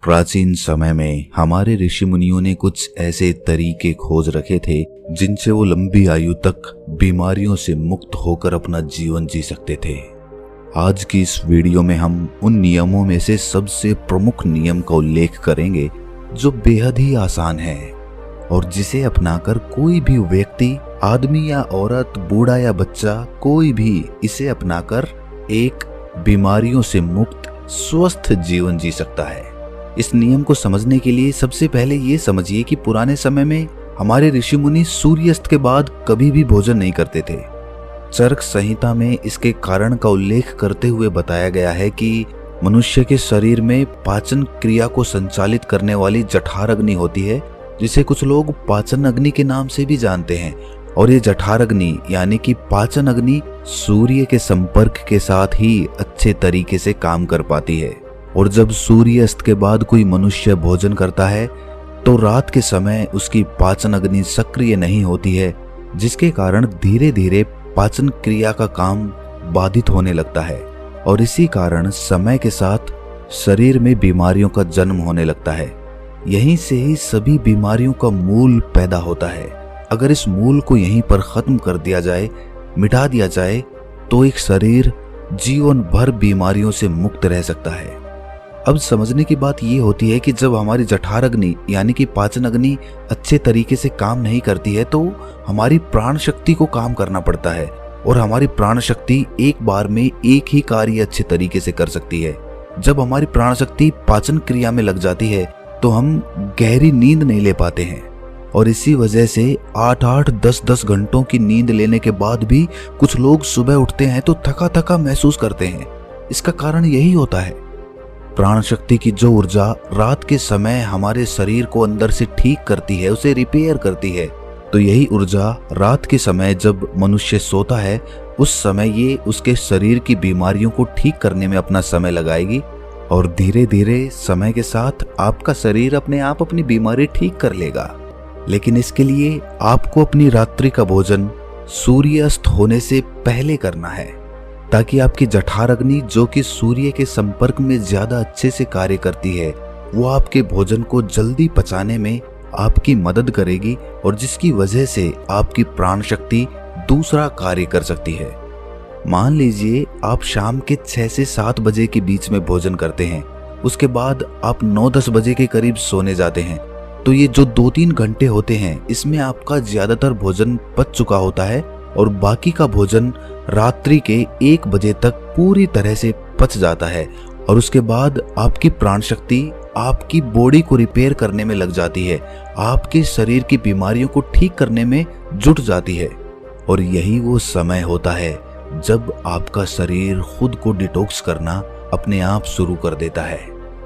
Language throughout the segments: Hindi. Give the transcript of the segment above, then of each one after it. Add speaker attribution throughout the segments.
Speaker 1: प्राचीन समय में हमारे ऋषि मुनियों ने कुछ ऐसे तरीके खोज रखे थे जिनसे वो लंबी आयु तक बीमारियों से मुक्त होकर अपना जीवन जी सकते थे। आज की इस वीडियो में हम उन नियमों में से सबसे प्रमुख नियम का उल्लेख करेंगे जो बेहद ही आसान है और जिसे अपनाकर कोई भी व्यक्ति, आदमी या औरत, बूढ़ा या बच्चा, कोई भी इसे अपनाकर एक बीमारियों से मुक्त स्वस्थ जीवन जी सकता है। इस नियम को समझने के लिए सबसे पहले ये समझिए कि पुराने समय में हमारे ऋषि मुनि सूर्यास्त के बाद कभी भी भोजन नहीं करते थे। चरक संहिता में इसके कारण का उल्लेख करते हुए बताया गया है कि मनुष्य के शरीर में पाचन क्रिया को संचालित करने वाली जठर अग्नि होती है, जिसे कुछ लोग पाचन अग्नि के नाम से भी जानते हैं। और ये जठर अग्नि यानी कि पाचन अग्नि सूर्य के संपर्क के साथ ही अच्छे तरीके से काम कर पाती है। और जब सूर्यास्त के बाद कोई मनुष्य भोजन करता है तो रात के समय उसकी पाचन अग्नि सक्रिय नहीं होती है, जिसके कारण धीरे धीरे पाचन क्रिया का काम बाधित होने लगता है और इसी कारण समय के साथ शरीर में बीमारियों का जन्म होने लगता है। यहीं से ही सभी बीमारियों का मूल पैदा होता है। अगर इस मूल को यहीं पर खत्म कर दिया जाए, मिटा दिया जाए, तो एक शरीर जीवन भर बीमारियों से मुक्त रह सकता है। अब समझने की बात यह होती है कि जब हमारी जठर अग्नि यानी कि पाचन अग्नि अच्छे तरीके से काम नहीं करती है तो हमारी प्राण शक्ति को काम करना पड़ता है और हमारी प्राण शक्ति एक बार में एक ही कार्य अच्छे तरीके से कर सकती है। जब हमारी प्राण शक्ति पाचन क्रिया में लग जाती है तो हम गहरी नींद नहीं ले पाते हैं और इसी वजह से 8-8, 10-10 घंटों की नींद लेने के बाद भी कुछ लोग सुबह उठते हैं तो थका थका महसूस करते हैं। इसका कारण यही होता है। प्राण शक्ति की जो ऊर्जा रात के समय हमारे शरीर को अंदर से ठीक करती है, उसे रिपेयर करती है, तो यही ऊर्जा रात के समय जब मनुष्य सोता है उस समय ये उसके शरीर की बीमारियों को ठीक करने में अपना समय लगाएगी और धीरे धीरे समय के साथ आपका शरीर अपने आप अपनी बीमारी ठीक कर लेगा। लेकिन इसके लिए आपको अपनी रात्रि का भोजन सूर्यास्त होने से पहले करना है ताकि आपकी जठर अग्नि, जो कि सूर्य के संपर्क में ज्यादा अच्छे से कार्य करती है, वो आपके भोजन को जल्दी पचाने में आपकी मदद करेगी और जिसकी वजह से आपकी प्राण शक्ति दूसरा कार्य कर सकती है। मान लीजिए आप शाम के 6 से 7 बजे के बीच में भोजन करते हैं, उसके बाद आप 9-10 बजे के करीब सोने जाते हैं, तो ये जो 2-3 घंटे होते हैं इसमें आपका ज्यादातर भोजन पच चुका होता है और बाकी का भोजन रात्रि के 1 बजे तक पूरी तरह से पच जाता है और उसके बाद आपकी प्राण शक्ति आपकी बॉडी को रिपेयर करने में लग जाती है, आपके शरीर की बीमारियों को ठीक करने में जुट जाती है। और यही वो समय होता है जब आपका शरीर खुद को डिटॉक्स करना अपने आप शुरू कर देता है।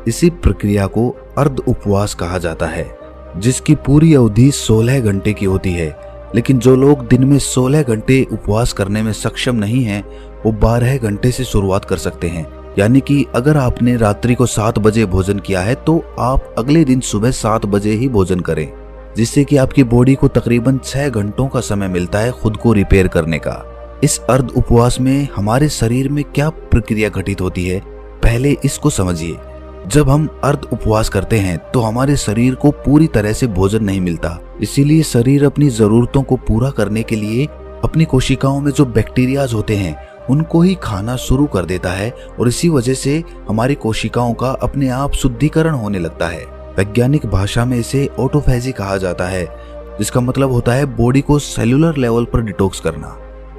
Speaker 1: इसी प्रक्रिया को अर्ध उपवास कहा जाता है, जिसकी पूरी अवधि 16 घंटे की होती है। लेकिन जो लोग दिन में 16 घंटे उपवास करने में सक्षम नहीं हैं, वो 12 घंटे से शुरुआत कर सकते हैं। यानी कि अगर आपने रात्रि को 7 बजे भोजन किया है तो आप अगले दिन सुबह 7 बजे ही भोजन करें, जिससे कि आपकी बॉडी को तकरीबन 6 घंटों का समय मिलता है खुद को रिपेयर करने का। इस अर्ध उपवास में हमारे शरीर में क्या प्रक्रिया घटित होती है, पहले इसको समझिए। जब हम अर्ध उपवास करते हैं तो हमारे शरीर को पूरी तरह से भोजन नहीं मिलता, इसीलिए शरीर अपनी जरूरतों को पूरा करने के लिए अपनी कोशिकाओं में जो बैक्टीरियाज होते हैं उनको ही खाना शुरू कर देता है और इसी वजह से हमारी कोशिकाओं का अपने आप शुद्धिकरण होने लगता है। वैज्ञानिक भाषा में इसे ऑटोफेजी कहा जाता है, जिसका मतलब होता है बॉडी को सेलुलर लेवल पर डिटॉक्स करना।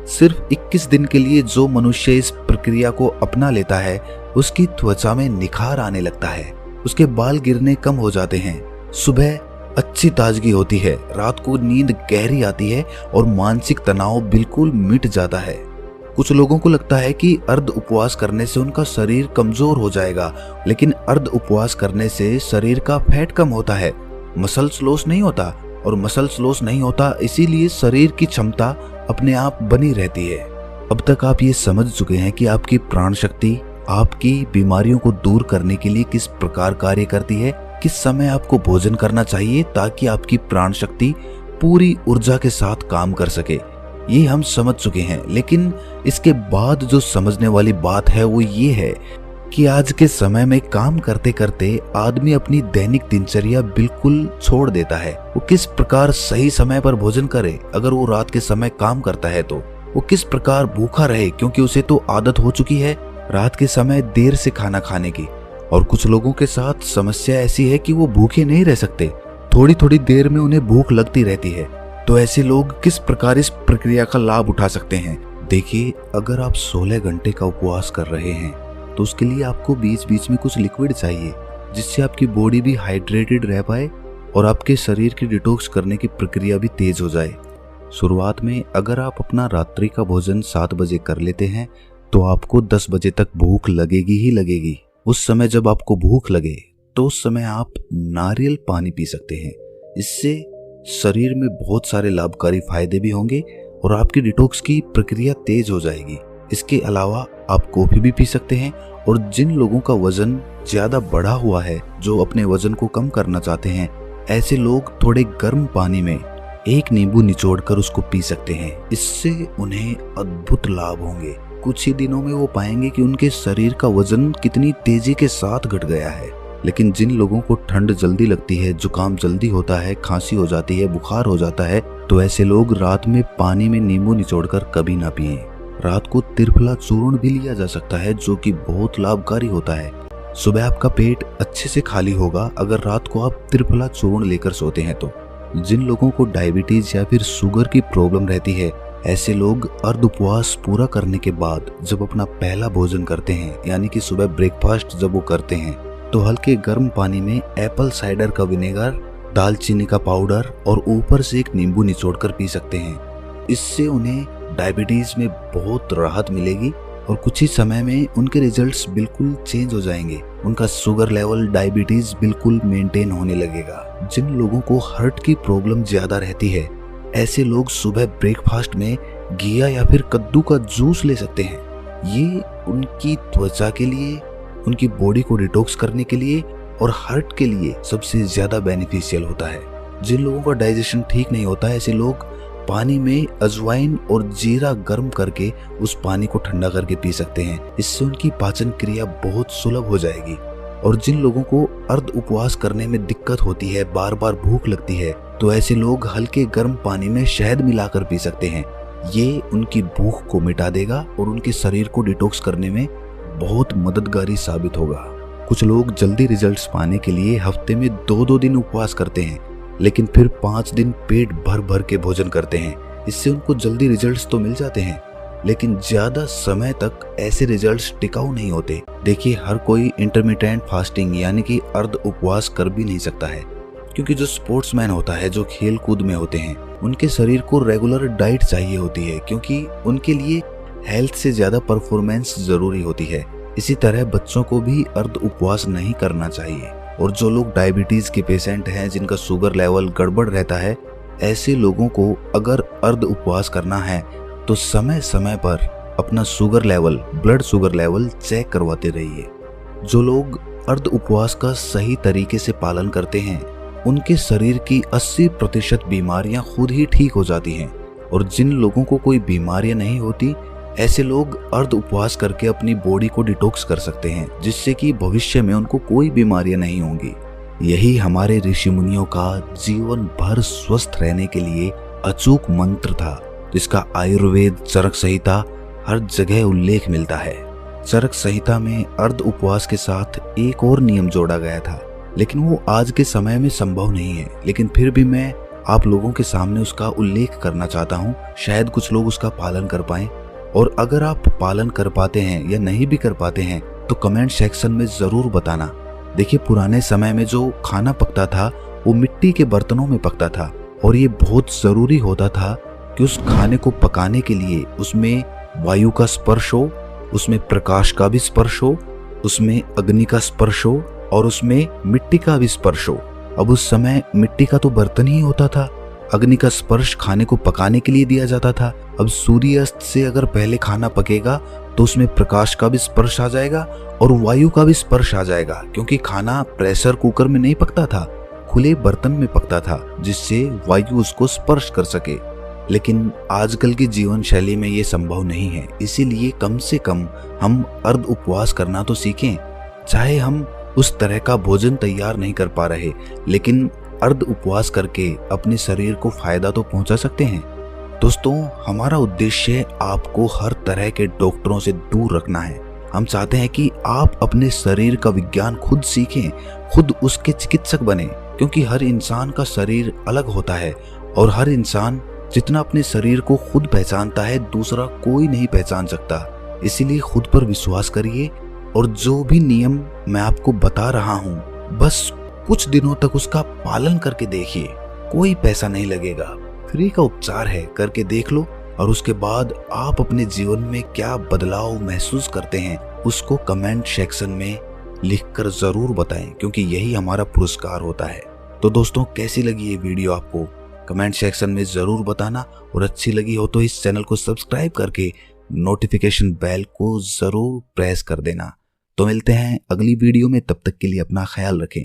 Speaker 1: सिर्फ 21 दिन के लिए जो मनुष्य इस प्रक्रिया को अपना लेता है उसकी त्वचा में निखार आने लगता है, उसके बाल गिरने कम हो जाते हैं, सुबह अच्छी ताजगी होती है, रात को नींद गहरी आती है और मानसिक तनाव बिल्कुल मिट जाता है। कुछ लोगों को लगता है कि अर्ध उपवास करने से उनका शरीर कमजोर हो जाएगा, लेकिन अर्ध उपवास करने से शरीर का फैट कम होता है, मसल्स लॉस नहीं होता और मसल्स लॉस नहीं होता इसीलिए शरीर की क्षमता अपने आप बनी रहती है। अब तक आप ये समझ चुके हैं कि आपकी प्राण शक्ति आपकी बीमारियों को दूर करने के लिए किस प्रकार कार्य करती है, किस समय आपको भोजन करना चाहिए ताकि आपकी प्राण शक्ति पूरी ऊर्जा के साथ काम कर सके। ये हम समझ चुके हैं, लेकिन इसके बाद जो समझने वाली बात है वो ये है कि आज के समय में काम करते करते आदमी अपनी दैनिक दिनचर्या बिल्कुल छोड़ देता है। वो किस प्रकार सही समय पर भोजन करे अगर वो रात के समय काम करता है तो वो किस प्रकार भूखा रहे, क्योंकि उसे तो आदत हो चुकी है रात के समय देर से खाना खाने की। और कुछ लोगों के साथ समस्या ऐसी है कि वो भूखे नहीं रह सकते, थोड़ी थोड़ी देर में उन्हें भूख लगती रहती है। तो ऐसे लोग किस प्रकार इस प्रक्रिया का लाभ उठा सकते हैं? देखिए, अगर आप 16 घंटे का उपवास कर रहे हैं तो उसके लिए आपको बीच बीच में कुछ लिक्विड चाहिए, जिससे आपकी बॉडी भी हाइड्रेटेड रह पाए और आपके शरीर की डिटॉक्स करने की प्रक्रिया भी तेज हो जाए। शुरुआत में अगर आप अपना रात्रि का भोजन 7 बजे कर लेते हैं तो आपको 10 बजे तक भूख लगेगी ही लगेगी। उस समय जब आपको भूख लगे तो उस समय आप नारियल पानी पी सकते हैं। इससे शरीर में बहुत सारे लाभकारी फायदे भी होंगे और आपकी डिटॉक्स की प्रक्रिया तेज हो जाएगी। इसके अलावा आप कॉफी भी पी सकते हैं। और जिन लोगों का वजन ज्यादा बढ़ा हुआ है, जो अपने वजन को कम करना चाहते हैं, ऐसे लोग थोड़े गर्म पानी में 1 नींबू निचोड़कर उसको पी सकते हैं। इससे उन्हें अद्भुत लाभ होंगे। कुछ ही दिनों में वो पाएंगे कि उनके शरीर का वजन कितनी तेजी के साथ घट गया है। लेकिन जिन लोगों को ठंड जल्दी लगती है, जुकाम जल्दी होता है, खांसी हो जाती है, बुखार हो जाता है, तो ऐसे लोग रात में पानी में नींबू निचोड़कर कभी ना पिएं। रात को त्रिफला चूर्ण भी लिया जा सकता है, जो कि बहुत लाभकारी होता है। सुबह आपका पेट अच्छे से खाली होगा अगर रात को आप त्रिफला चूर्ण लेकर सोते हैं तो। जिन लोगों को डायबिटीज या फिर शुगर की प्रॉब्लम रहती है, ऐसे लोग अर्ध उपवास पूरा करने के बाद जब अपना पहला भोजन करते हैं, यानी कि सुबह ब्रेकफास्ट जब वो करते हैं, तो हल्के गर्म पानी में एप्पल साइडर का विनेगर, दालचीनी का पाउडर और ऊपर से 1 नींबू निचोड़कर पी सकते हैं। इससे उन्हें डायबिटीज में बहुत राहत मिलेगी और कुछ ही समय में उनके रिजल्ट्स बिल्कुल चेंज हो जाएंगे। उनका शुगर लेवल, डायबिटीज बिल्कुल मेंटेन होने लगेगा। जिन लोगों को हार्ट की प्रॉब्लम ज्यादा रहती है, ऐसे लोग सुबह ब्रेकफास्ट में घिया या फिर कद्दू का जूस ले सकते हैं। ये उनकी त्वचा के लिए, उनकी बॉडी को डिटॉक्स करने के लिए और हार्ट के लिए सबसे ज्यादा बेनिफिशियल होता है। जिन लोगों का डाइजेशन ठीक नहीं होता है, ऐसे लोग पानी में अजवाइन और जीरा गर्म करके उस पानी को ठंडा करके पी सकते हैं। इससे उनकी पाचन क्रिया बहुत सुलभ हो जाएगी। और जिन लोगों को अर्ध उपवास करने में दिक्कत होती है, बार बार भूख लगती है, तो ऐसे लोग हल्के गर्म पानी में शहद मिलाकर पी सकते हैं। ये उनकी भूख को मिटा देगा और उनके शरीर को डिटॉक्स करने में बहुत मददगारी साबित होगा। कुछ लोग जल्दी रिजल्ट्स पाने के लिए हफ्ते में 2-2 दिन उपवास करते हैं, लेकिन फिर 5 दिन पेट भर भर के भोजन करते हैं। इससे उनको जल्दी रिजल्ट्स तो मिल जाते हैं, लेकिन ज्यादा समय तक ऐसे रिजल्ट्स टिकाऊ नहीं होते। देखिए, हर कोई इंटरमिटेंट फास्टिंग यानी कि अर्ध उपवास कर भी नहीं सकता है, क्योंकि जो स्पोर्ट्समैन होता है, जो खेल कूद में होते हैं, उनके शरीर को रेगुलर डाइट चाहिए होती है, क्योंकि उनके लिए हेल्थ से ज्यादा परफॉर्मेंस जरूरी होती है। इसी तरह बच्चों को भी अर्ध उपवास नहीं करना चाहिए। और जो लोग डायबिटीज के पेशेंट हैं, जिनका शुगर लेवल गड़बड़ रहता है, ऐसे लोगों को अगर अर्ध उपवास करना है तो समय समय पर अपना sugar level, blood sugar level check करवाते रहिए। जो लोग अर्ध उपवास का सही तरीके से पालन करते हैं, उनके शरीर की 80% बीमारियां खुद ही ठीक हो जाती हैं। और जिन लोगों को कोई बीमारियां नहीं होती, ऐसे लोग अर्ध उपवास करके अपनी बॉडी को डिटॉक्स कर सकते हैं, जिससे कि भविष्य में उनको कोई बीमारियां नहीं होंगी। यही हमारे ऋषि मुनियों का जीवन भर स्वस्थ रहने के लिए अचूक मंत्र था, जिसका आयुर्वेद चरक संहिता हर जगह उल्लेख मिलता है। चरक संहिता में अर्ध उपवास के साथ एक और नियम जोड़ा गया था, लेकिन वो आज के समय में संभव नहीं है। लेकिन फिर भी मैं आप लोगों के सामने उसका उल्लेख करना चाहता हूँ, शायद कुछ लोग उसका पालन कर पाएं। और अगर आप पालन कर पाते हैं या नहीं भी कर पाते हैं तो कमेंट सेक्शन में जरूर बताना। देखिए, पुराने समय में जो खाना पकता था वो मिट्टी के बर्तनों में पकता था, और ये बहुत जरूरी होता था कि उस खाने को पकाने के लिए उसमें वायु का स्पर्श हो, उसमें प्रकाश का भी स्पर्श हो, उसमें अग्नि का स्पर्श हो और उसमें मिट्टी का भी स्पर्श हो। अब उस समय मिट्टी का तो बर्तन ही होता था, अग्नि का स्पर्श खाने को पकाने के लिए दिया जाता था। अब सूर्यास्त से अगर पहले खाना पकेगा तो उसमें प्रकाश का भी स्पर्श आ जाएगा और वायु का भी स्पर्श आ जाएगा, क्योंकि खाना प्रेशर कुकर में नहीं पकता था, खुले बर्तन में पकता था, जिससे वायु उसको स्पर्श कर सके। लेकिन आजकल की जीवन शैली में ये संभव नहीं है। इसीलिए कम से कम हम अर्ध उपवास करना तो सीखें। चाहे हम उस तरह का भोजन तैयार नहीं कर पा रहे, लेकिन अर्ध उपवास करके अपने शरीर को फायदा तो पहुंचा सकते हैं। दोस्तों, हमारा उद्देश्य आपको हर तरह के डॉक्टरों से दूर रखना है। हम चाहते हैं कि आप अपने शरीर का विज्ञान खुद सीखें, खुद उसके चिकित्सक बने, क्योंकि हर इंसान का शरीर अलग होता है और हर इंसान जितना अपने शरीर को खुद पहचानता है, दूसरा कोई नहीं पहचान सकता। इसीलिए खुद पर विश्वास करिए और जो भी नियम मैं आपको बता रहा हूँ, बस कुछ दिनों तक उसका पालन करके देखिए। कोई पैसा नहीं लगेगा, फ्री का उपचार है, करके देख लो और उसके बाद आप अपने जीवन में क्या बदलाव महसूस करते हैं उसको कमेंट सेक्शन में लिखकर जरूर बताएं, क्योंकि यही हमारा पुरस्कार होता है। तो दोस्तों, कैसी लगी ये वीडियो आपको कमेंट सेक्शन में जरूर बताना, और अच्छी लगी हो तो इस चैनल को सब्सक्राइब करके नोटिफिकेशन बेल को जरूर प्रेस कर देना। तो मिलते हैं अगली वीडियो में, तब तक के लिए अपना ख्याल रखें।